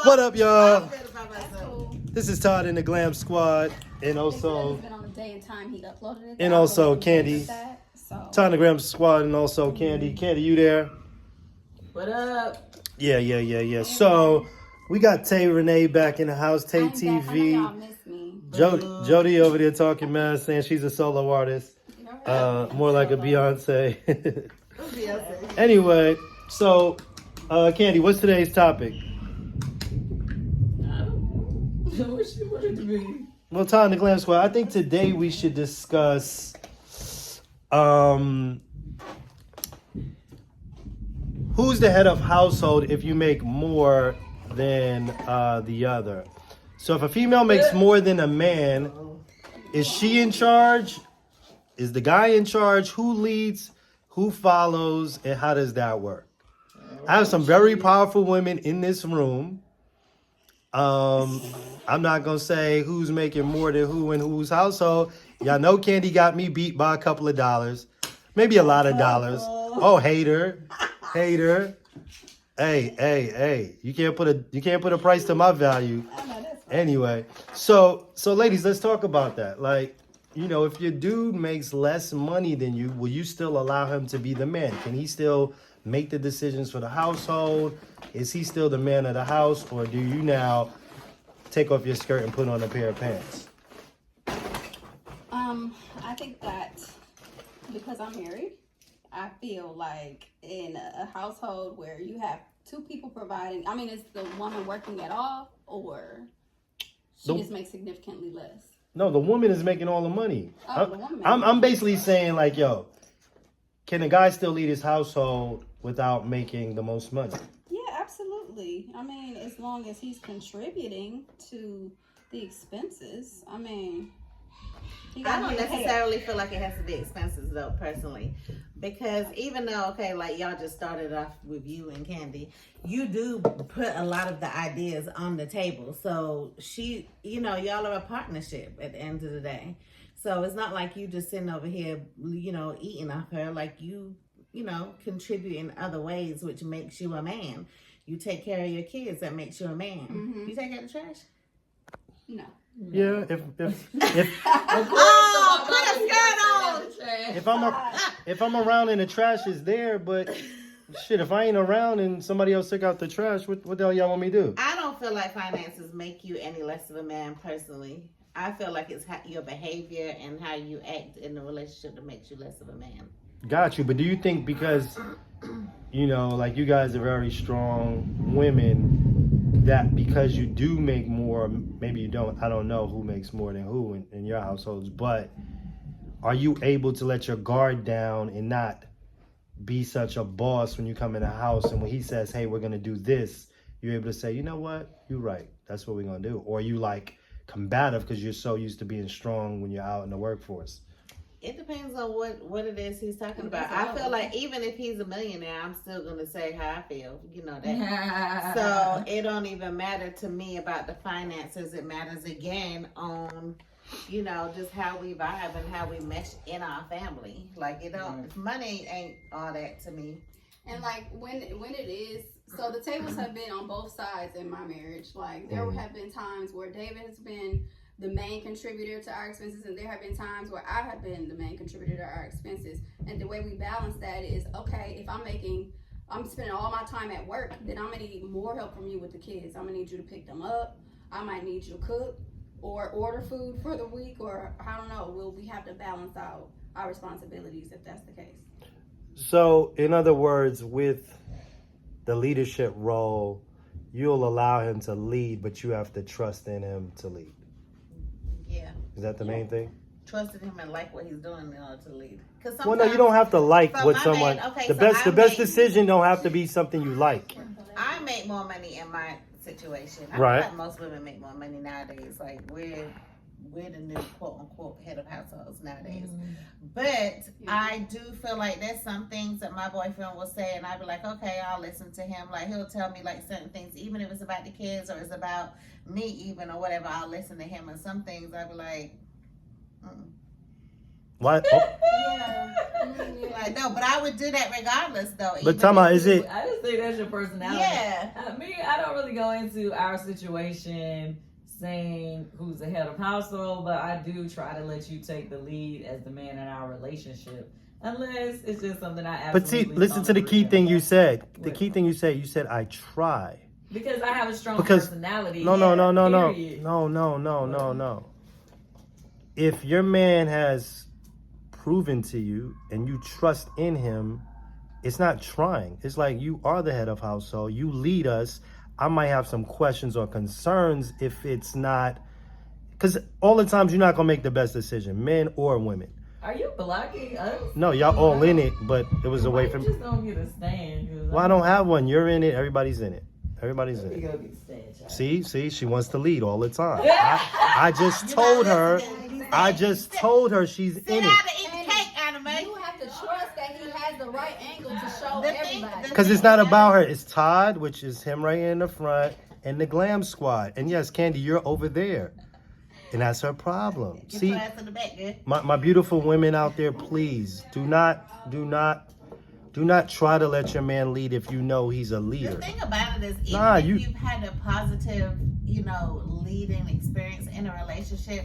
What up, y'all? I said it by myself. This is Todd in the Glam Squad, and also It's been on the day and time he uploaded it. And also Kandi. So. Todd in the Glam Squad, and also Kandi. Kandi, you there? What up? Yeah. So we got Tay Renee back in the house. Tay I'm back. I know TV. y'all miss me. Jody over there talking mess, saying she's a solo artist. More like a Beyonce. Beyonce. Anyway, so Kandi, what's today's topic? What she wanted to be? Well, Todd in the Glam Squad, I think today we should discuss who's the head of household if you make more than the other. So if a female makes more than a man, is she in charge? Is the guy in charge? Who leads? Who follows? And how does that work? I have some very powerful women in this room. I'm not going to say who's making more than who in whose household. Y'all know Kandi got me beat by a couple of dollars. Maybe a lot of dollars. Oh, hater. Hey. You can't put a price to my value. Anyway, so ladies, let's talk about that. Like, you know, if your dude makes less money than you, will you still allow him to be the man? Can he still make the decisions for the household? Is he still the man of the house, or do you now take off your skirt and put on a pair of pants? I think that because I'm married, I feel like in a household where you have two people providing, I mean, is the woman working at all, or she just makes significantly less? No, the woman is making all the money. Oh, the woman. I'm basically saying, like, yo, can a guy still lead his household without making the most money? Yeah, absolutely. I mean, as long as he's contributing to the expenses, I mean, I don't necessarily feel like it has to be expenses though, personally, because even though, okay, like y'all just started off with you and Kandi, you do put a lot of the ideas on the table. So she, you know, y'all are a partnership at the end of the day. So it's not like you just sitting over here, you know, eating off her. Like you know, contribute in other ways, which makes you a man. You take care of your kids, that makes you a man. Mm-hmm. You take out the trash? No. Yeah, if Oh, put a skirt on. if I'm around and the trash is there, but shit, if I ain't around and somebody else took out the trash, what the hell y'all want me to do? I don't feel like finances make you any less of a man personally. I feel like it's your behavior and how you act in the relationship that makes you less of a man. Got you, but do you think because, you know, like you guys are very strong women, that because you do make more, maybe you don't, I don't know who makes more than who in your households, but are you able to let your guard down and not be such a boss when you come in the house, and when he says, hey, we're going to do this, you're able to say, you know what, you're right, that's what we're going to do? Or are you like combative because you're so used to being strong when you're out in the workforce? It depends on what it is he's talking about. I feel like even if he's a millionaire, I'm still going to say how I feel. You know that. So it don't even matter to me about the finances. It matters again on, you know, just how we vibe and how we mesh in our family. Like, it don't, money ain't all that to me. And like when it is, so the tables have been on both sides in my marriage. Like there have been times where David has been the main contributor to our expenses, and there have been times where I have been the main contributor to our expenses. And the way we balance that is, okay, if I'm spending all my time at work, then I'm gonna need more help from you with the kids. I'm gonna need you to pick them up. I might need you to cook or order food for the week, or I don't know. We have to balance out our responsibilities if that's the case. So, in other words, with the leadership role, you'll allow him to lead, but you have to trust in him to lead. Yeah. Is that the main thing? Trusting him and like what he's doing in order to lead. Well, no, you don't have to like So what my someone. man- okay, the so best decision don't have to be something you like. I make more money in my situation. I Right. feel like most women make more money nowadays. Like we're the new quote unquote head of households nowadays. But I do feel like there's some things that my boyfriend will say, and I'd be like, okay, I'll listen to him. Like he'll tell me like certain things, even if it's about the kids or it's about me even or whatever, I'll listen to him. And some things I'd be like, What? Yeah. Like, no, but I would do that regardless, though. But tell me, is it? I just think that's your personality. Yeah. I don't really go into our situation saying who's the head of household, but I do try to let you take the lead as the man in our relationship. Unless it's just something I But see, absolutely listen to the don't key agree thing with. you said. The What? key thing you said I try. Because I have a strong Because- personality. No. Period. No. If your man has proven to you and you trust in him, it's not trying. It's like you are the head of household. You lead us. I might have some questions or concerns if it's not, because all the times you're not gonna make the best decision, men or women. Are you blocking us? No, y'all all in it, but it was away from. You just don't get a stand. Well, I don't have one. You're in it. Everybody's in it. Everybody's in You it. go get a stand, child. See, she wants to lead all the time. I just told her. I just told her she's Sit in down it. and eat the cake, Anna Mae. You have to trust that he has the right angle to show The thing- everybody. Because it's not about her. It's Todd, which is him right here in the front, and the Glam Squad. And yes, Kandi, you're over there. And that's her problem. Get See, your ass in the back, girl. my beautiful women out there, please do not try to let your man lead if you know he's a The leader. thing about it is, even Nah, if you- you've had a positive, leading experience in a relationship,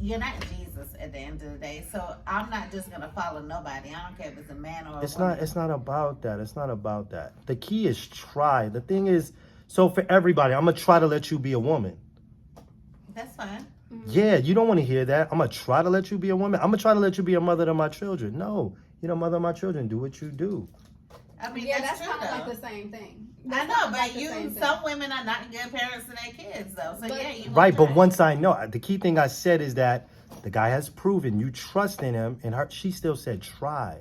you're not Jesus at the end of the day. So I'm not just gonna follow nobody. I don't care if it's a man or a woman. It's not about that. It's not about that. The key is try. The thing is, so for everybody, I'm gonna try to let you be a woman. That's fine. Yeah, you don't want to hear that. I'm gonna try to let you be a woman. I'm gonna try to let you be a mother to my children. No, you're the mother of my children. Do what you do. I mean, Yeah, that's that's true kind of though. like the same thing. I That's know, kinda but like the same thing. some women are not good parents to their kids, though. So But- yeah, you Right, but try. once I know, the key thing I said is that the guy has proven you trust in him, and she still said try.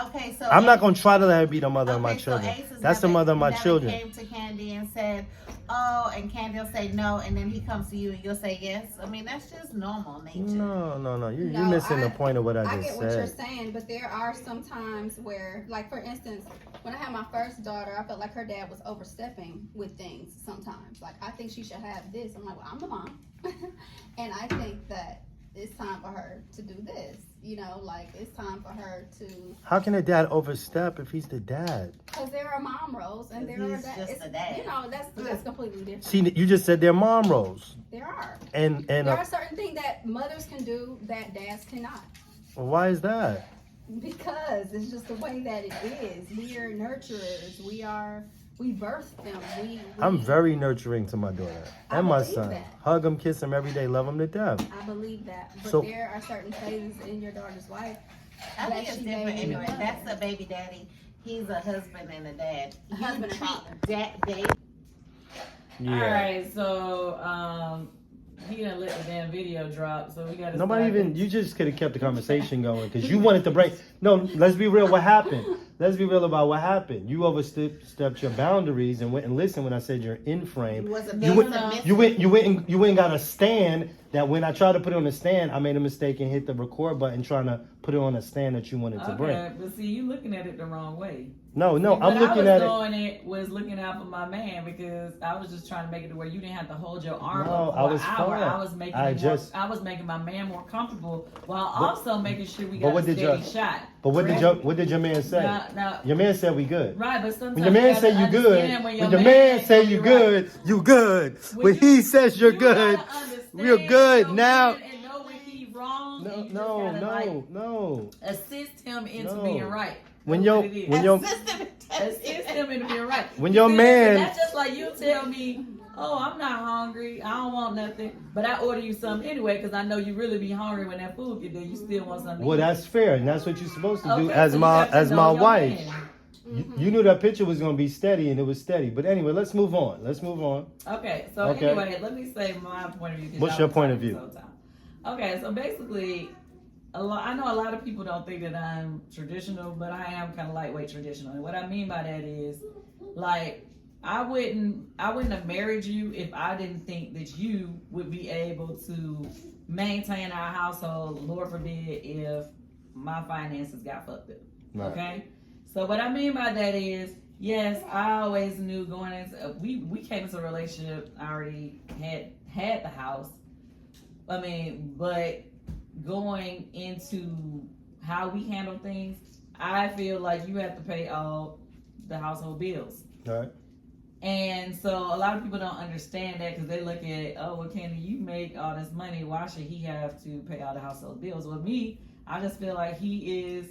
Okay, so I'm not gonna try to let her be the mother of my okay, so children. Ace has That's the never- mother of my never children. Came to Kandi and said, "Oh," and Kandi will say no, and then he comes to you and you'll say yes. I mean, that's just normal nature. No. You're No, missing the point of what I I just get what you're said. saying, but there are some times where, like for instance, when I had my first daughter, I felt like her dad was overstepping with things sometimes. Like, I think she should have this. I'm like, well, I'm the mom. And I think that it's time for her to do this. Like it's time for her to, How can a dad overstep if he's the dad? because there are mom roles and there He's are just it's- a dad. that's completely different. See, you just said they're mom roles, There are. and There are certain things that mothers can do that dads cannot. why is that? Because it's just the way that it is. We are nurturers. We birth them. I'm very nurturing to my daughter I and my believe son. that. Hug them, kiss them every day, love them to death. I believe that. But So- there are certain phases in your daughter's life. I think that it's she different made anyway. me That's a baby daddy. He's a husband and a dad. A husband and treat father. that baby. Yeah. All right, so he didn't let the damn video drop, so we got to. Nobody even. You just could have kept the conversation going because you wanted to break. No, let's be real. What happened? Let's be real about what happened. You overstepped your boundaries and went and listened when I said you're in frame. He was a You big went, you went and got a stand that when I tried to put it on the stand, I made a mistake and hit the record button trying to put it on a stand that you wanted to bring. Okay, but see, you looking at it the wrong way. No, See, I'm what looking at it. I was doing it was looking out for my man because I was just trying to make it to where you didn't have to hold your arm No, up for I was an hour. fine. I was making I was making my man more comfortable while also making sure we but got what a did steady your- shot. But what did your man say? Now, Your man said we good. right, but sometimes When your man say you good, when your man say you good, you good. When he says you're good, we're good now. And know when he's wrong. No, and you just no, gotta, no. assist him into No. being right. When That's your what it is. when your assist him into being right. When your See, man- that's just like you tell me, oh, I'm not hungry, I don't want nothing, but I order you something anyway because I know you really be hungry when that food get there. You still want something. well, to eat. that's fair, and that's what you're supposed to do Okay, as so you my got to know your wife. man. You knew that picture was gonna be steady, and it was steady. But anyway, let's move on. Okay, so Okay. anyway, let me say my point of view. 'cause What's y'all your was point of talking view? this whole time. Okay, so basically, I know a lot of people don't think that I'm traditional, but I am kind of lightweight traditional. And what I mean by that is, like, I wouldn't have married you if I didn't think that you would be able to maintain our household. Lord forbid if my finances got fucked up. Right. Okay, so what I mean by that is, yes, I always knew going into we came into a relationship. I already had the house. I mean, but going into how we handle things, I feel like you have to pay all the household bills. All right. And so a lot of people don't understand that because they look at, oh, well, Kandi, you make all this money. Why should he have to pay all the household bills? Well, me, I just feel like he is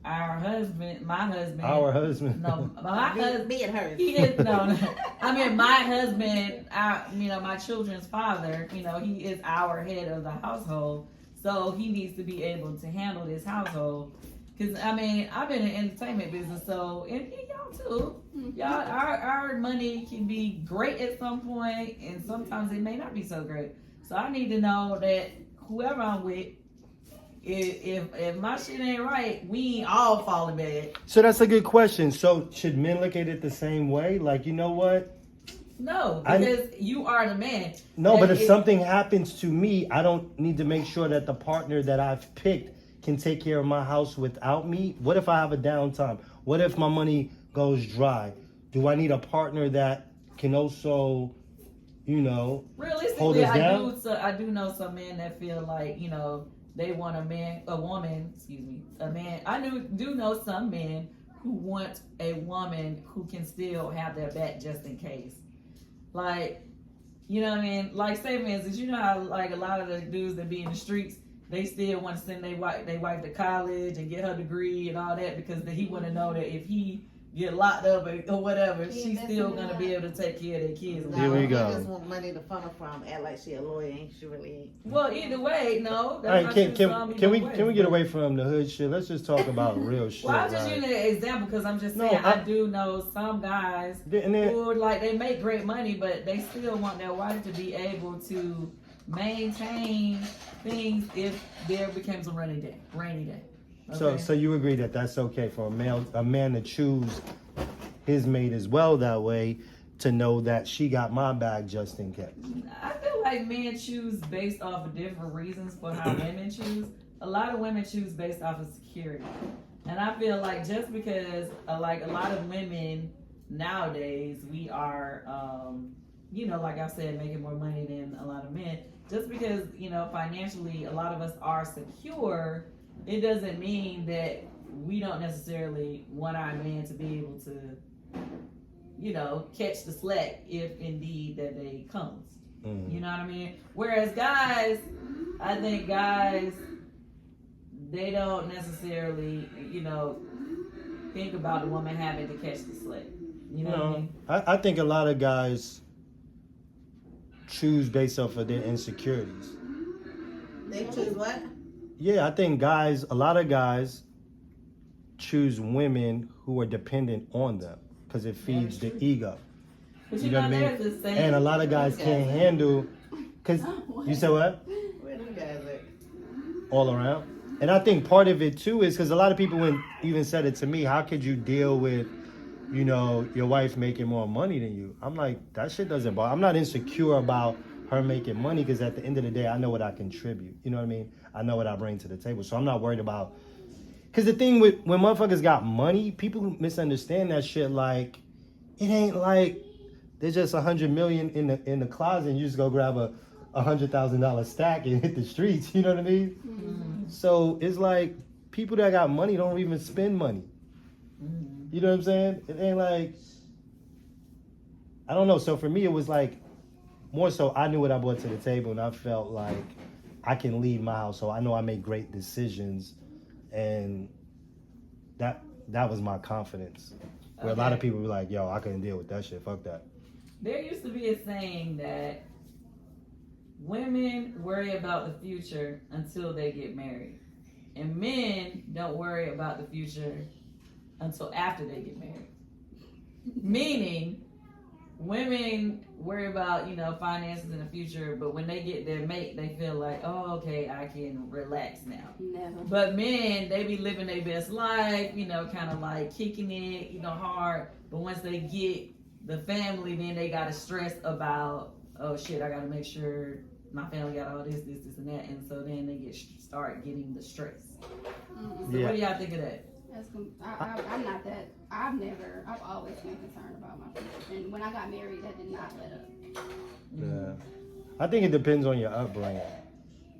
our husband, my husband. Our husband. No, my husband. Me and hers. He is, no. I mean, my husband, my children's father, he is our head of the household. So he needs to be able to handle this household. Because, I've been in the entertainment business, so, and y'all too. Y'all, our money can be great at some point, and sometimes it may not be so great. So I need to know that whoever I'm with, if my shit ain't right, we ain't all falling bad. So that's a good question. So should men look at it the same way? Like, you know what? No, because you are the man. No, but if something happens to me, I don't need to make sure that the partner that I've picked can take care of my house without me. What if I have a downtime? What if my money goes dry? Do I need a partner that can also, hold realistically, us down? I do know some men that feel like, they want a man. I do know some men who want a woman who can still have their back just in case. Like, you know what I mean? Like, say for instance, you know how like a lot of the dudes that be in the streets, they still want to send their wife to college and get her degree and all that because he want to know that if he get locked up or whatever, she's still gonna be able to take care of their kids. Here we go. I just want money to funnel from. Act like she a lawyer, ain't she really ain't. Well, either way, no. All right, can we get away from the hood shit? Let's just talk about real shit. Well, I'm just using an example because I'm just saying I do know some guys who like they make great money, but they still want their wife to be able to maintain things if there becomes a rainy day. Okay? So you agree that that's okay for a man to choose his mate as well that way, to know that she got my back just in case. I feel like men choose based off of different reasons for how women choose. A lot of women choose based off of security, and I feel like just because like a lot of women nowadays we are, like I said, making more money than a lot of men. Just because financially a lot of us are secure, it doesn't mean that we don't necessarily want our man to be able to, catch the slack if indeed that day comes. Mm-hmm. You know what I mean? Whereas guys, I think guys, they don't necessarily, think about the woman having to catch the slack. You know what I mean? I think a lot of guys choose based off of their insecurities. They choose what? Yeah, I think a lot of guys choose women who are dependent on them because it feeds the ego. But you know what I mean? And a lot of guys can't handle, because you said what? Where them guys at? All around. And I think part of it too is because a lot of people even said it to me, how could you deal with, your wife making more money than you? I'm like, that shit doesn't bother. I'm not insecure about her making money because at the end of the day, I know what I contribute. You know what I mean? I know what I bring to the table. So I'm not worried about, because the thing with when motherfuckers got money, people misunderstand that shit. Like, it ain't like there's just $100 million in the closet and you just go grab a $100,000 stack and hit the streets. You know what I mean? Mm-hmm. So it's like people that got money don't even spend money. Mm-hmm. You know what I'm saying? It ain't like, I don't know. So for me, it was like more so I knew what I brought to the table and I felt like I can lead my household. I know I make great decisions, and that was my confidence. Where a lot of people were like, yo, I couldn't deal with that shit. Fuck that. There used to be a saying that women worry about the future until they get married. And men don't worry about the future until after they get married. Meaning, women worry about, finances in the future, but when they get their mate, they feel like, oh, okay, I can relax now. Never. But men, they be living their best life, kind of like kicking it, hard. But once they get the family, then they got to stress about, oh shit, I got to make sure my family got all this, and that. And so then they start getting the stress. Mm-hmm. So what do y'all think of that? I'm not that. I've always been concerned about my future. And when I got married, that did not let up. Yeah. I think it depends on your upbringing.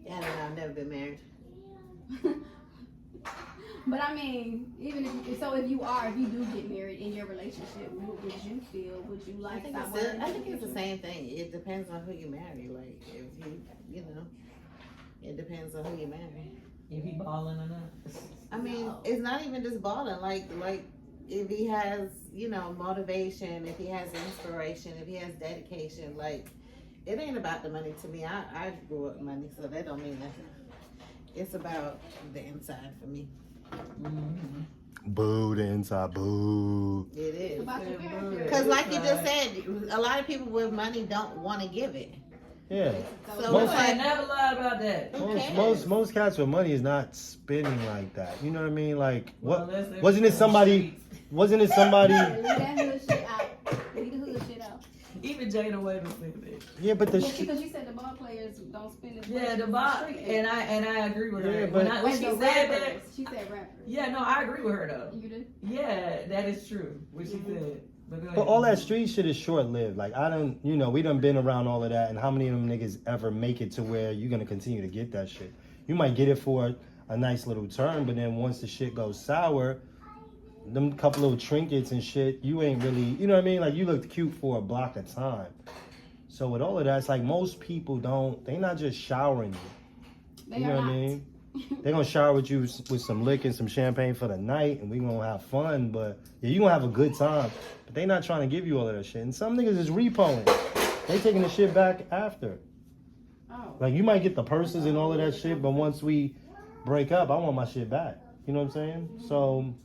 Yeah, I've never been married. But I mean, even if you do get married in your relationship, what would you feel? Would you I like? think it's the same thing. It depends on who you marry. Like if you know, it depends on who you marry. If he balling or not. I mean, it's not even just balling. Like if he has, motivation, if he has inspiration, if he has dedication, like it ain't about the money to me. I grew up with money, so that don't mean nothing. It's about the inside for me. Mm-hmm. Boo, the inside, boo. It is. About your character. Because like you just said, a lot of people with money don't want to give it. Yeah. So Most- it's I like, never lied about that. who cares? Most cats with money is not spending like that. You know what I mean? Like Well, what? let's- Wasn't it somebody? Wasn't it somebody? Leave that hood shit out. Leave the hood shit out. Even Jada Waver said that. Yeah, but the Yeah, shit. because you said the ball players don't spend as much. Yeah, the as bot, street and I agree with Yeah, her. but- When Wait, she the said rappers. that, She said rappers. yeah, no, I agree with her though. You do? Yeah, that is true. What she said. But, go But ahead. all that street shit is short lived. Like I don't, we done been around all of that, and how many of them niggas ever make it to where you're gonna continue to get that shit? You might get it for a nice little turn, but then once the shit goes sour, them couple little trinkets and shit, you ain't really, you know what I mean? Like you looked cute for a block of time. So with all of that, it's like most people they not just showering you. They You are know what not. I mean? They're gonna shower with you with some liquor and some champagne for the night, and we gonna have fun. But yeah, you gonna have a good time. But they not trying to give you all of that shit. And some niggas is repoing. They taking the shit back after. Oh. Like you might get the purses and all of that shit, but once we break up, I want my shit back. You know what I'm saying? So,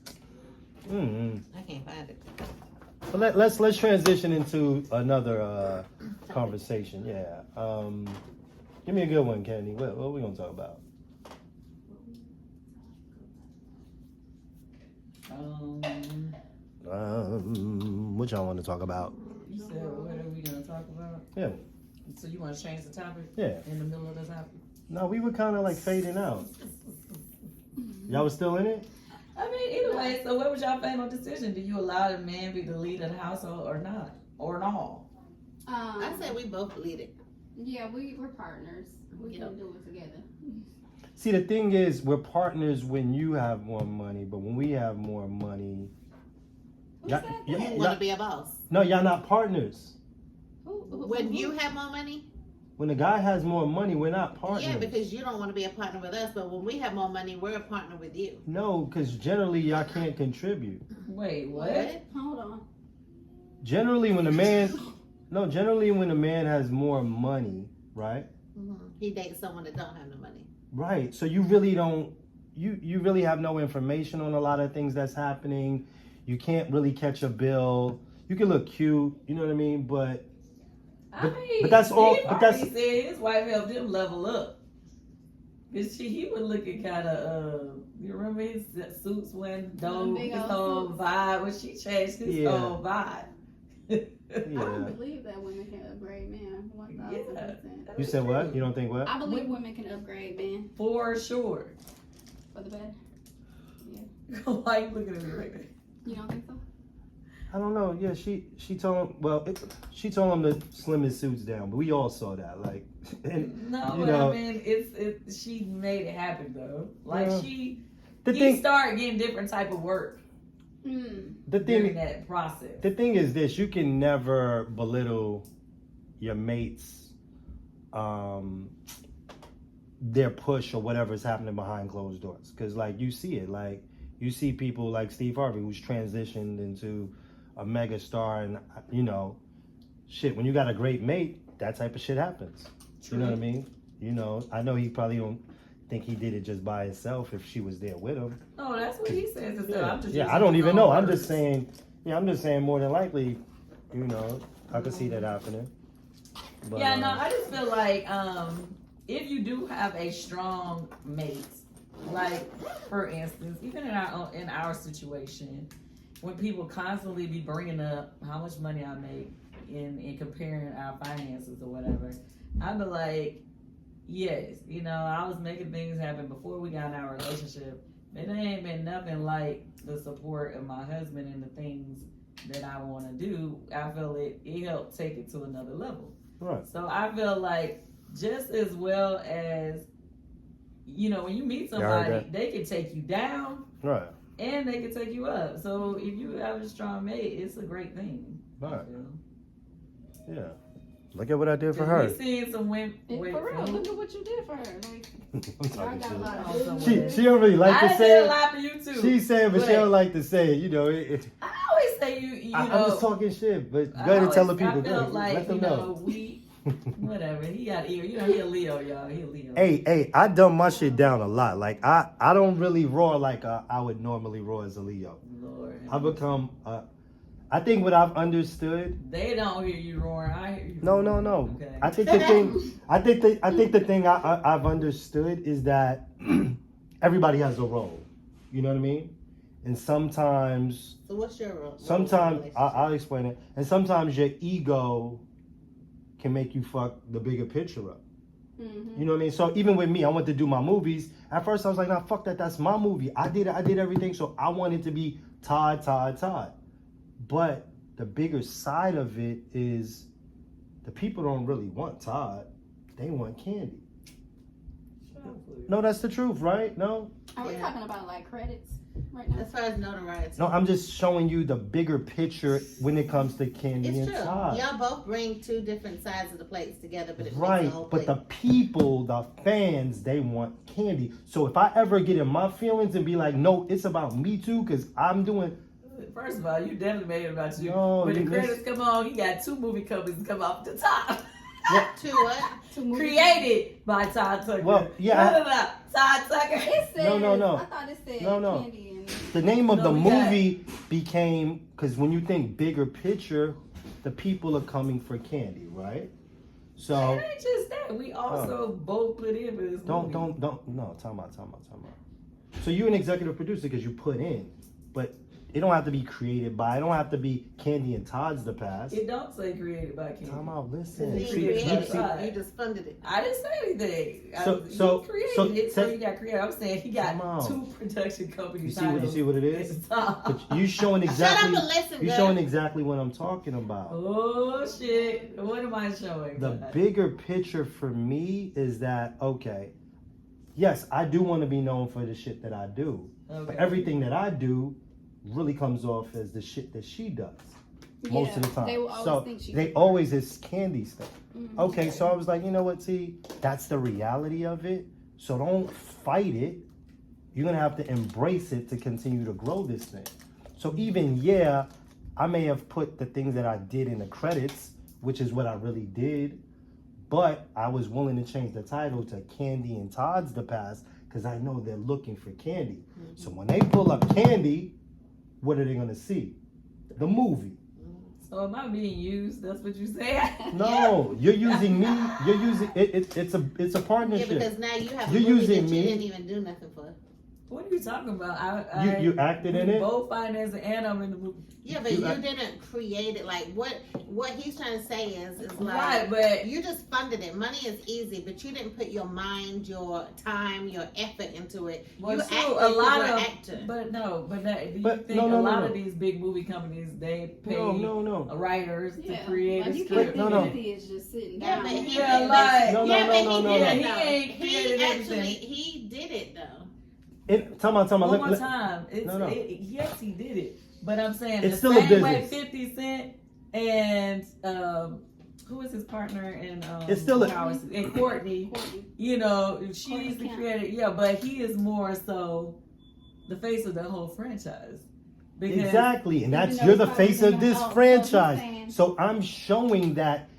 I can't find it. but let's transition into another conversation. Yeah. Give me a good one, Kandi. What we gonna talk about? What y'all want to talk about? You said, what are we gonna talk about? Yeah. So you want to change the topic? Yeah. In the middle of the topic? No, we were kind of like fading out. Y'all was still in it? I mean, either way. So what was your final decision? Do you allow the man be the lead of the household or not, or no? I said we both lead it. Yeah, we're partners. We Yep. can do it together. See, the thing is, we're partners when you have more money, but when we have more money, Who y'all- said that? You y'all- want to be a boss. no, y'all not partners. When you have more money, When the guy has more money, we're not partners. yeah, because you don't want to be a partner with us. But when we have more money, we're a partner with you. No, because generally y'all can't contribute. Wait, what? Hold on. Generally, when a man has more money, right? He dates someone that don't have no money. Right. So you really don't. You really have no information on a lot of things that's happening. You can't really catch a bill. You can look cute, you know what I mean, but but that's all. Steve But that's already said his wife helped him level up. Cause he was looking kind of. You remember his suits when Big his old whole suits. vibe when she changed his Yeah. whole vibe. I yeah. don't believe that women can upgrade men. 1000%. You said what? You don't think what? I believe women can upgrade men For sure. for the better. Why you looking at me like that? You don't think so? I don't know. Yeah, she told him. Well, she told him to slim his suits down, but we all saw that. Like, and, No, you but know, I mean, she made it happen though. Like Yeah. he the thing, started getting different type of work the during thing, that process. the thing is this: you can never belittle your mates, their push or whatever is happening behind closed doors. Because like you see it, like you see people like Steve Harvey who's transitioned into a mega star, and shit. When you got a great mate, that type of shit happens. You know what I mean? I know he probably don't think he did it just by himself if she was there with him. No, that's what he says. Yeah, I'm just yeah, using I don't his even own know. I'm words. just saying. Yeah, I'm just saying more than likely, I could see that happening. But, Yeah, no, I just feel like if you do have a strong mate, like for instance, even in our situation, when people constantly be bringing up how much money I make in comparing our finances or whatever, I be like, yes, I was making things happen before we got in our relationship. It ain't been nothing like the support of my husband and the things that I want to do. I feel it helped take it to another level. Right. So I feel like just as well as, when you meet somebody, they can take you down Right. and they can take you up. So if you have a strong mate, it's a great thing. I Right. feel. Yeah. Look at what I did for her. We seen some women. And wait, for real, look at what you did for her. Like, I'm I talking got a lot shit. of She don't really like to I say did a it. lot for you too. She's saying, but she But- don't like to say it. You know, I always say you I'm know. just talking shit, but go I ahead and tell the always- people. I Go felt ahead. like, Let them you know. we, whatever. He got ear. You know, he a Leo, y'all. He a Leo. Hey, I dumb my shit down a lot. Like I don't really roar like I would normally roar as a Leo. Lord. I become. I think what I've understood. They don't hear you roaring. I hear you. No. roaring. Okay. I think the thing. I think the thing I've understood is that everybody has a role. You know what I mean? And sometimes. So what's your role? Sometimes I'll explain it. And sometimes your ego can make you fuck the bigger picture up. Mm-hmm. You know what I mean? So even with me, I went to do my movies. At first, I was like, "Nah, fuck that. That's my movie. I did everything. So I wanted to be Todd. But the bigger side of it is the people don't really want Todd. They want Kandi. No, that's the truth, right? No? Are we Yeah. talking about like credits right now? As far as notoriety. No, I'm just showing you the bigger picture when it comes to Kandi It's and true. Todd. Y'all both bring two different sides of the plates together, but it makes Right, the whole but the plate. people, the fans, they want Kandi. So if I ever get in my feelings and be like, no, it's about me too, because I'm doing. First of all, you definitely made it about you. No, when the you credits come on, he got 2 movie companies come off the top. Two what? Two movies. Created by Todd Tucker. Well, yeah, No. Todd Tucker. It says, No. I thought it said No. Kandi and The name of No, the we got- movie became, because when you think bigger picture, the people are coming for Kandi, right? So It ain't just that. We also both put in for this movie. don't, no, time out. So you're an executive producer because you put in, but it don't have to be created by, it don't have to be Kandi and Todd's the past. It don't say created by Kandi. Time out, listen. You Created created by it. Todd. You just funded it. I didn't say anything. So he created so it, so say- he got created. I'm saying he got Come on. 2 production companies. You see what it is? It's top. But you showing exactly, Shut up and listen, you girl. showing exactly what I'm talking about. Oh shit! What am I showing? The bigger picture for me is that, okay, yes, I do want to be known for the shit that I do, Okay. but everything that I do really comes off as the shit that she does most of the time. They will always So think she they did. always is Candy's thing. Mhm. Okay, so I was like, you know what, see, that's the reality of it. So don't fight it. You're gonna have to embrace it to continue to grow this thing. So even I may have put the things that I did in the credits, which is what I really did, but I was willing to change the title to Kandi and Todd's the Past because I know they're looking for Kandi. So when they pull up Kandi, what are they gonna see? The movie. So am I being used? That's what you said. No, you're using me. You're using it. It's a Yeah, partnership. because now you have a You're movie using that me. you didn't even do nothing for. What are you talking about? You acted in we it. both financed and I'm in the movie. Yeah, but You you act- didn't create it. Like what he's trying to say is like Right, but you just funded it. Money is easy, but you didn't put your mind, your time, your effort into it. well, you true, acted a lot like you're of, an actor. but no, but that, do you But think no, a lot no. of these big movie companies they pay No. writers Yeah, to create like a you script? can't No. think he is just sitting Yeah, down. but he Yeah, did like- No, yeah, no, but no, he no, did no. it He though. ain't He created actually everything. he did it though. Time out. One Let- more let- time. It's, No. yes, he did it. But I'm saying It's the still a same way business. 50 Cent and who is his partner in It's still a- Howard- and Courtney. Courtney. You know, she's Courtney the Kemp. creator. Yeah, but he is more so the face of the whole franchise. Because Exactly, and Even that's though you're the it's probably face of been this out, so he's franchise. saying- So I'm showing that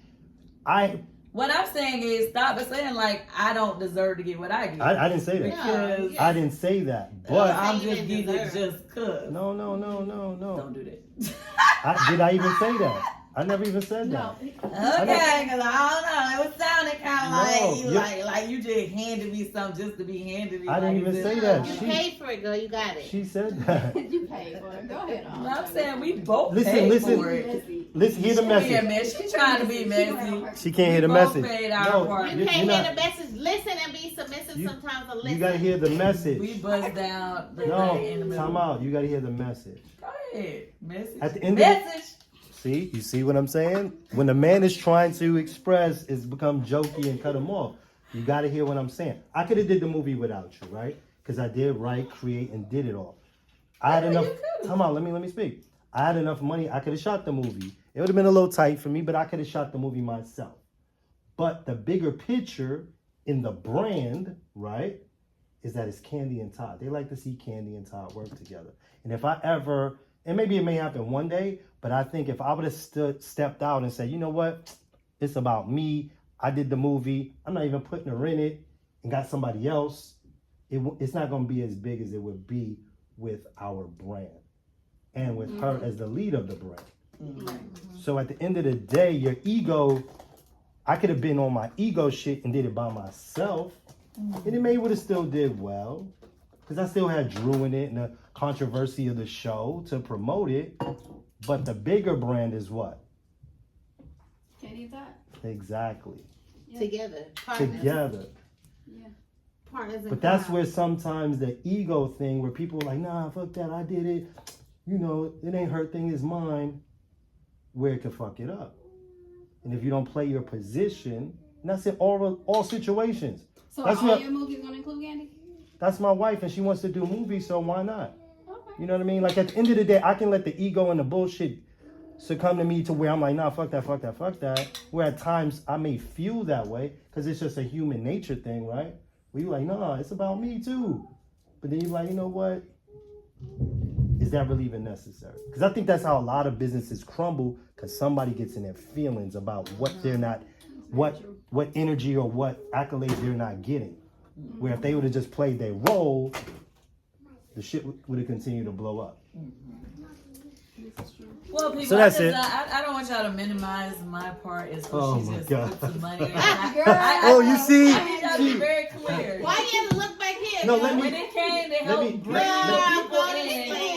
what I'm saying is, stop saying like I don't deserve to get what I get. I didn't say that. Because Yeah. I didn't say that, but I'm saying just you getting didn't it deserve. just cause. no. Don't do that. Did I even say that? I never even said No, that. Okay, because I don't know. It was sounding kind No, of like, you- like you just handed me something just to be handed me. I didn't like, even is say it- that. You She- paid for it, girl. You got it. She said that. you paid for it. Go ahead. No, I'm saying we both Listen, paid listen. for it. Messy. Listen, hear the She message. She trying to be messy. She can't hear the We both message. paid our No, part. You you're can't not- hear the message. Listen and be submissive You- sometimes. Or listen. You gotta hear the We message. bust down the No, thing in the middle. time out. You gotta hear the message. Go ahead. Message. At the end of the- Message. See, you see what I'm saying? When the man is trying to express, it's become jokey and cut him off. You got to hear what I'm saying. I could have did the movie without you, right? Because I did write, create, and did it all. I had Yeah, enough. you could've. Come on, let me speak. I had enough money. I could have shot the movie. It would have been a little tight for me, but I could have shot the movie myself. But the bigger picture in the brand, right, is that it's Kandi and Todd. They like to see Kandi and Todd work together. And if I ever, and maybe it may happen one day, but I think if I would have stepped out and said, you know what, it's about me. I did the movie. I'm not even putting her in it, and got somebody else. It's not going to be as big as it would be with our brand and with her as the lead of the brand. So at the end of the day, your ego, I could have been on my ego shit and did it by myself, and it may would have still did well, because I still had Drew in it and the controversy of the show to promote it. But the bigger brand is what? Can't eat that. Exactly. Yeah. Together. Partners. Together. Yeah. Partners in But that's crime. where sometimes the ego thing, where people are like, nah, fuck that, I did it. You know, it ain't her thing, it's mine. Where it can fuck it up. And if you don't play your position, and that's in all situations. So That's all what- your movies gonna include Kandi? That's my wife, and she wants to do movies, so why not? Okay. You know what I mean? Like at the end of the day, I can let the ego and the bullshit succumb to me to where I'm like, nah, fuck that, fuck that, fuck that. Where at times I may feel that way, because it's just a human nature thing, right? Where you're like, nah, it's about me too. But then you're like, you know what? Is that really even necessary? Because I think that's how a lot of businesses crumble, because somebody gets in their feelings about what they're not, what energy or what accolades they're not getting. Where if they would have just played their role, the shit would have continued to blow up. Well, people, So that's it. I don't want y'all to minimize my part as Oh what she my just God. put some money in. Oh, you see? I need y'all to be very clear. Why you have to look back here? No, girl? let me- When it came, they let helped me- bring let- the let- people let-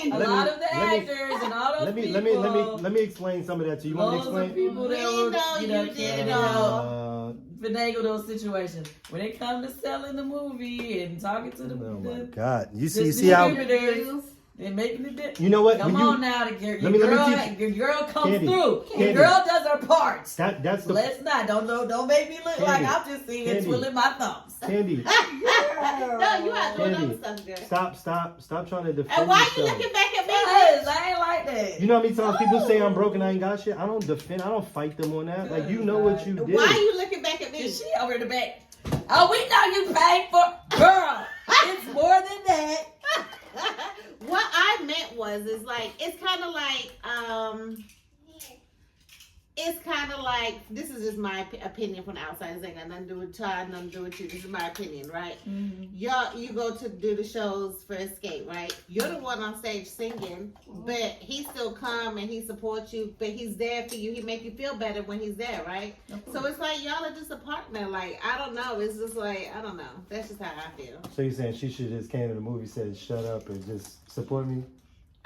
in. A let me- lot of the let me- actors and all those Let me people. let me explain some of that to you. You want me to Loads of explain? people that We were, know you know, you did can't it all. finagle those situations. When it comes to selling the movie and talking to the, Oh my the, God! You the see how? distributors, they're making it different. You know what? Come When you- on now, your let me girl, teach you. your girl comes Candy, through. Your Candy. girl does her parts. That's the Let's not. Don't make me look like Candy, I'm just sitting here Candy. twiddling my thumbs. Candy. No, you have to do Candy. other stuff, girl. Stop trying to defend And why you yourself. looking back at me? Yes, I ain't like that. You know how many times people say I'm broke and I ain't got shit? I don't defend. I don't fight them on that. Like, you know what you did. Why you looking back at me? Is she over in the back? Oh, we know you paid for, girl. It's more than that. What I meant was, it's kind of like, this is just my opinion from the outside. This ain't got nothing to do with Todd, nothing to do with you. This is my opinion, right? Y'all, you go to do the shows for Escape, right? You're the one on stage singing, but he still come and he supports you, but he's there for you. He make you feel better when he's there, right? So it's like, y'all are just a partner. Like, I don't know. It's just like, I don't know. That's just how I feel. So you're saying she should just came to the movie, said shut up and just support me?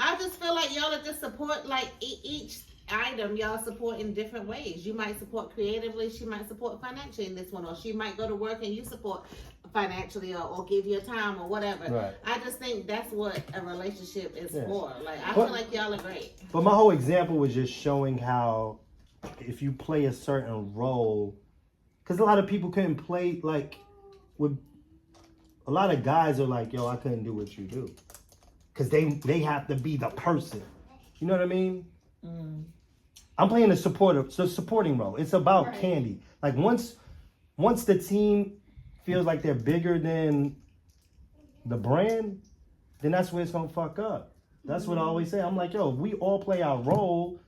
I just feel like y'all are just support, like each item y'all support in different ways. You might support creatively, she might support financially in this one, or she might go to work and you support financially or give your time or whatever. Right. I just think that's what a relationship is Yeah. for. Like, I But- feel like y'all are great. But my whole example was just showing how if you play a certain role, because a lot of people couldn't play, like, with a lot of guys are like, yo, I couldn't do what you do. Because they have to be the person. You know what I mean? I'm playing the supporting role. It's about Right. Kandi. Like once the team feels like they're bigger than the brand, then that's where it's gonna fuck up. That's what I always say. I'm like, yo, if we all play our role,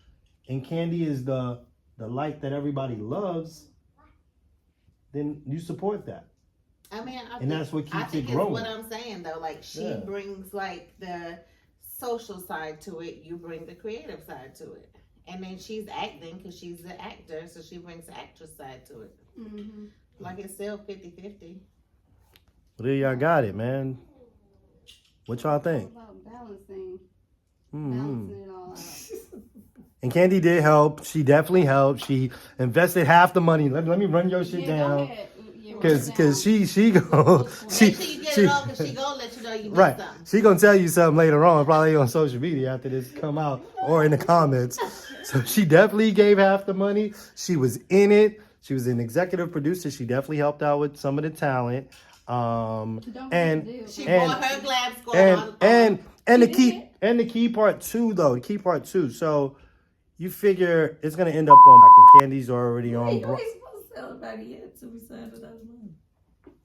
and Kandi is the light that everybody loves, then you support that. I mean, And that's what I keeps think it growing. it's what I'm saying though. Like, she Yeah. brings like the social side to it. You bring the creative side to it. And then she's acting because she's the actor, so she brings the actress side to it. Mm-hmm. Like, it's still 50-50. Well, there y'all got it, man. What y'all think? About balancing Mm-hmm. it all out. And Kandi did help. She definitely helped. She invested half the money. Let me run your shit Go down. ahead. Yeah, run it Cause down. she go Make sure you get it all because she gonna let you know you did right. something. She gonna tell you something later on, probably on social media after this come out or in the comments. So she definitely gave half the money. She was in it. She was an executive producer. She definitely helped out with some of the talent. Don't forget And the deal. She And- bought her Glam Squad on. and to She keep did? And the key part too, so you figure it's gonna end up on Candy's already You on. ain't supposed to tell anybody yet until we sign the dotted line.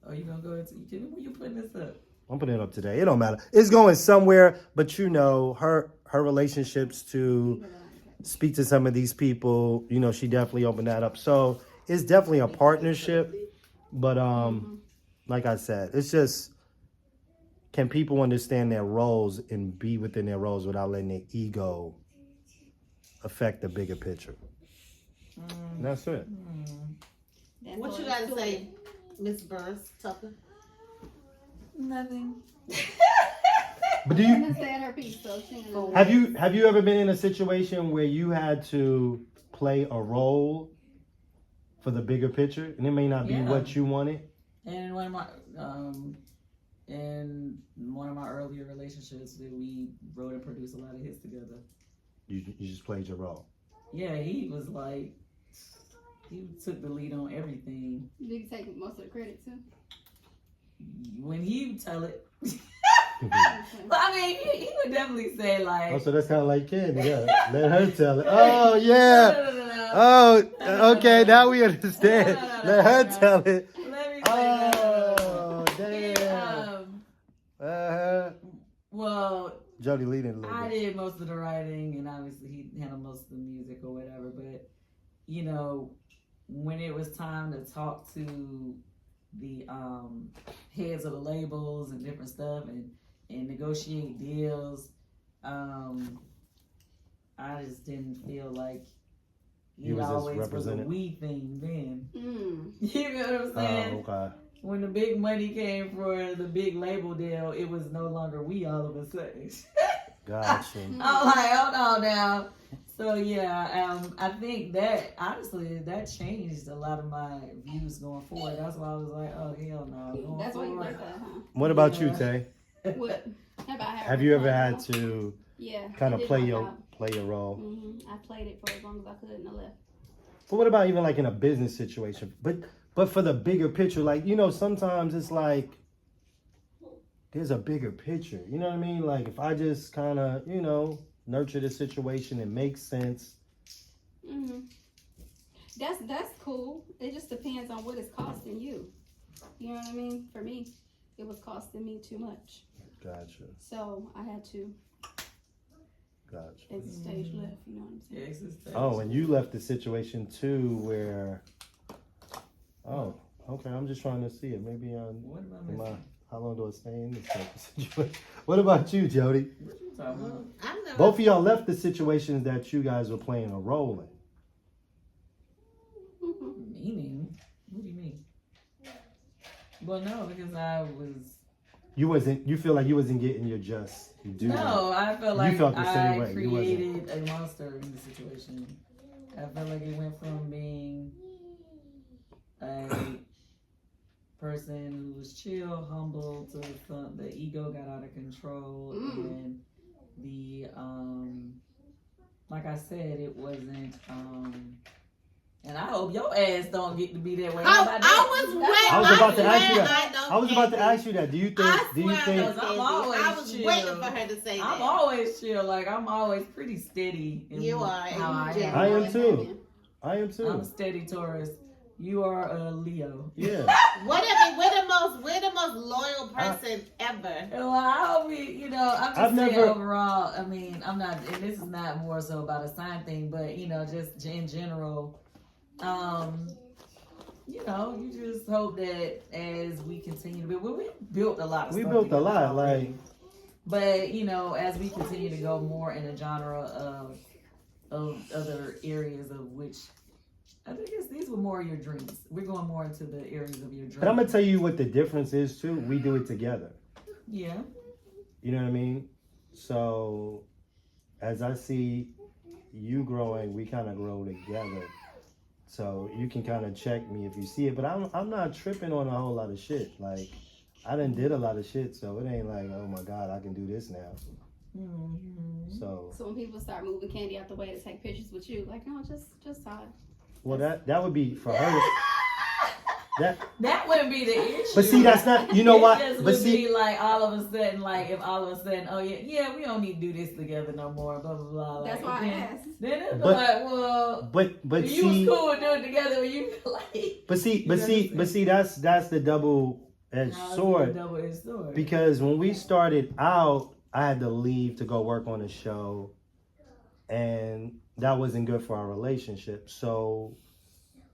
Or you gonna go into you? When you putting this up? I'm putting it up today. It don't matter. It's going somewhere, but you know her relationships to speak to some of these people. You know, she definitely opened that up. So it's definitely a partnership. But like I said, it's just, can people understand their roles and be within their roles without letting their ego affect the bigger picture? And that's it. What you gotta say, Miss Burns Tucker? Nothing. But do you Said her piece, so she have you ever been in a situation where you had to play a role for the bigger picture, and it may not be what you wanted? And one of my earlier relationships, we wrote and produced a lot of hits together. You just played your role. Yeah, he was like, he took the lead on everything. Did you take most of the credit too? When he would tell it. But I mean, he would definitely say like. Oh, so that's kind of like Kandi. Yeah, let her tell it. Oh yeah. No. Oh, okay. Now we understand. Let her tell it. Let me say Oh, damn. Well, Jody leading a little I bit. did most of the writing, and obviously he handled most of the music or whatever. But you know, when it was time to talk to the heads of the labels and different stuff, and negotiate deals, I just didn't feel like it always was a we thing then. You know what I'm saying? Oh, okay. When the big money came for the big label deal, it was no longer we all of a sudden. Gotcha. I'm like, hold on now. So yeah, I think that honestly that changed a lot of my views going forward. That's why I was like, oh hell no. That's why you forward. like that, huh? What about you, Tay? What? Have you ever had to kind of play your role? I played it for as long as I could and I left. But what about even like in a business situation? But for the bigger picture, like, you know, sometimes it's like there's a bigger picture. You know what I mean? Like if I just kind of, you know, nurture the situation and make sense. That's cool. It just depends on what it's costing you. You know what I mean? For me, it was costing me too much. Gotcha. So I had to exit stage left. You know what I'm saying? Exit stage. Oh, and you left the situation too where. Oh, okay. I'm just trying to see it. Maybe What am I missing? how long do I stay in this type of situation? What about you, Jody? What you talking about? I've never. Both of y'all left the situations that you guys were playing a role in. Meaning? What do you mean? Well, no, because I was. You feel like you wasn't getting your just due. No, I felt like felt the same I way. You wasn't. created a monster in the situation. I felt like it went from being a person who was chill, humble, to the ego got out of control, and the like I said, it wasn't and I hope your ass don't get to be that way. I was about to ask you that. I was about to ask you that. Do you think? I'm always I was chill. waiting for her to say that. I'm always chill. Like I'm always pretty steady. In You are. how I am. I am too. I'm a steady Taurus. You are a Leo. Yeah. We're the most loyal person ever. Well, I hope you know. I'm just saying overall. I mean, I'm not, and this is not more so about a sign thing, but you know, just in general. You know, you just hope that as we continue to build, we built a lot of stuff. We built a lot, already. like. But you know, as we continue to go more in a genre of other areas of which I think these were more your dreams. We're going more into the areas of your dreams. But I'm gonna tell you what the difference is too. We do it together. Yeah. You know what I mean? So as I see you growing, we kind of grow together. So you can kind of check me if you see it. But I'm not tripping on a whole lot of shit. Like I done did a lot of shit, so it ain't like, oh my God, I can do this now. Mm-hmm. So when people start moving Kandi out the way to take pictures with you, like, no, just Todd. Well, that would be for her. That wouldn't be the issue. But see, that's not. You know It what? just But would see, be like all of a sudden, like if all of a sudden, oh yeah, we don't need to do this together no more. Blah blah blah. That's like, why I then, asked. then it'd be But- like, well, but you see, was cool with doing it together when you like. but see, that's the double-edged sword. Double-edged sword. Because when we started out, I had to leave to go work on a show, and that wasn't good for our relationship. So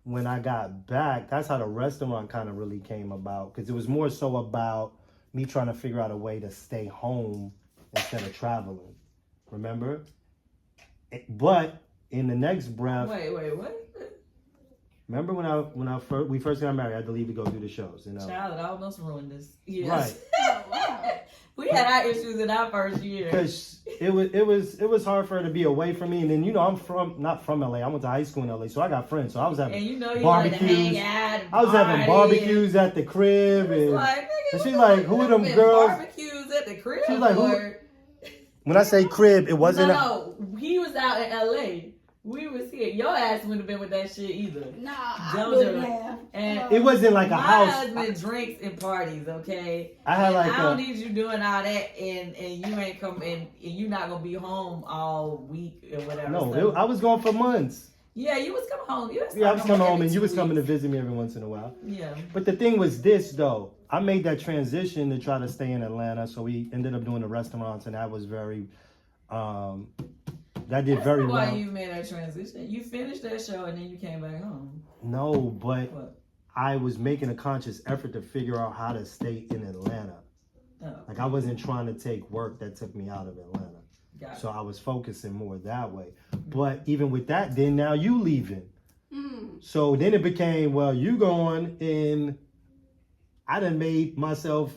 when I got back, that's how the restaurant kind of really came about. Because it was more so about me trying to figure out a way to stay home instead of traveling. Remember? But in the next breath, Wait, what? remember when we first got married, I had to leave to go do the shows. You know, Child, it almost ruined this. Yes. right? Oh, wow. We had our issues in our first year. Because it was hard for her to be away from me, and then I'm not from LA. I went to high school in LA, so I got friends. So I was having And you know you like to barbecues. hang out. I was having barbecues at the crib, And and like, nigga, and she's what like, the "Who fuck? are them Been girls?" Barbecues at the crib. She's like, "Who-" or- When I say crib, it wasn't. No, he was out in LA. We was here. Your ass wouldn't have been with that shit either. Nah, I Jojo. wouldn't have. And It wasn't like a my house. husband drinks and parties, okay? I had And like I don't a. need you doing all that, and you ain't come and you not gonna be home all week or whatever. No, So- I was gone for months. yeah, you was coming home. You was Yeah, I was coming home, every and you 2 was coming to weeks. visit me every once in a while. Yeah. But the thing was this, though. I made that transition to try to stay in Atlanta, so we ended up doing the restaurants, and that was very. That did That's very not why well. you made that transition. You finished that show and then you came back home. No, but What? I was making a conscious effort to figure out how to stay in Atlanta. Oh, Like I wasn't trying to take work that took me out of Atlanta. got it. So I was focusing more that way. But even with that, then now you leaving. Mm. So then it became, well, you going, and I done made myself,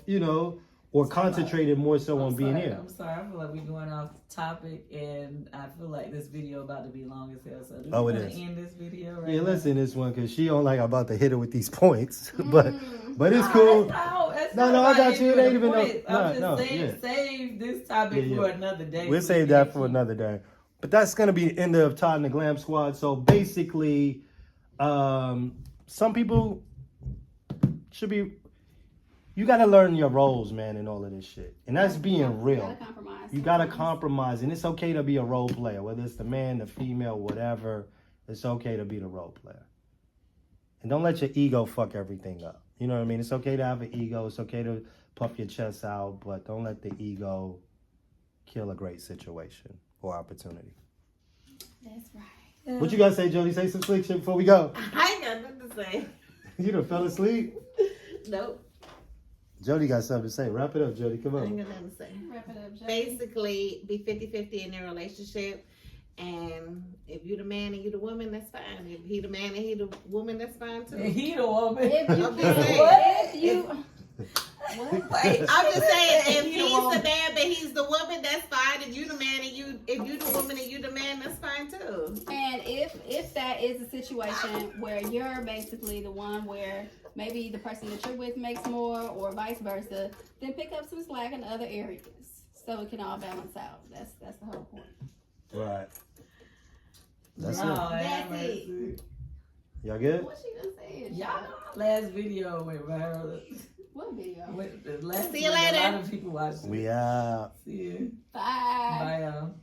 or concentrated more so on being here. I'm sorry. I feel like we're going off topic, and I feel like this video about to be long as hell. So do Oh, we it want is. to end this video right Yeah, now? listen, this one, because she don't like I'm about to hit her with these points. but it's Nah, cool. that's No, not no, I about got you. It ending ain't even the no- point. no, I'm just no, saying, yeah. save this topic Yeah, for yeah. another day. We'll so save we that can for keep- another day. But that's going to be the end of Todd and the Glam Squad. So basically, some people should be. You got to learn your roles, man, in all of this shit. And that's being You real. gotta compromise. You got to compromise. And it's okay to be a role player, whether it's the man, the female, whatever. It's okay to be the role player. And don't let your ego fuck everything up. You know what I mean? It's okay to have an ego. It's okay to puff your chest out. But don't let the ego kill a great situation or opportunity. That's right. What you got to say, Jody? Say some slick shit before we go. I ain't got nothing to say. You done fell asleep? Nope. Jody got something to say. Wrap it up, Jody. Come I ain't on. got nothing to say. Wrap it up, Jay. Basically, be 50-50 in your relationship. And if you the man and you the woman, that's fine. If he the man and he the woman, that's fine too. And he the woman. If you I'm just can, saying. what? If you, Wait, I'm just saying, if He the he's woman. the man but he's the woman, that's fine. If you the man and if you the woman and you the man, that's fine too. and if that is a situation where you're basically the one where maybe the person that you're with makes more or vice versa, then pick up some slack in other areas so it can all balance out. That's the whole point. Right. That's No, it. have That's it. mercy. Y'all good? What you gonna say? Y'all know last video went viral. What video? The last See you one, later. A lot of people watched it. We out. See you. Bye. Bye, y'all.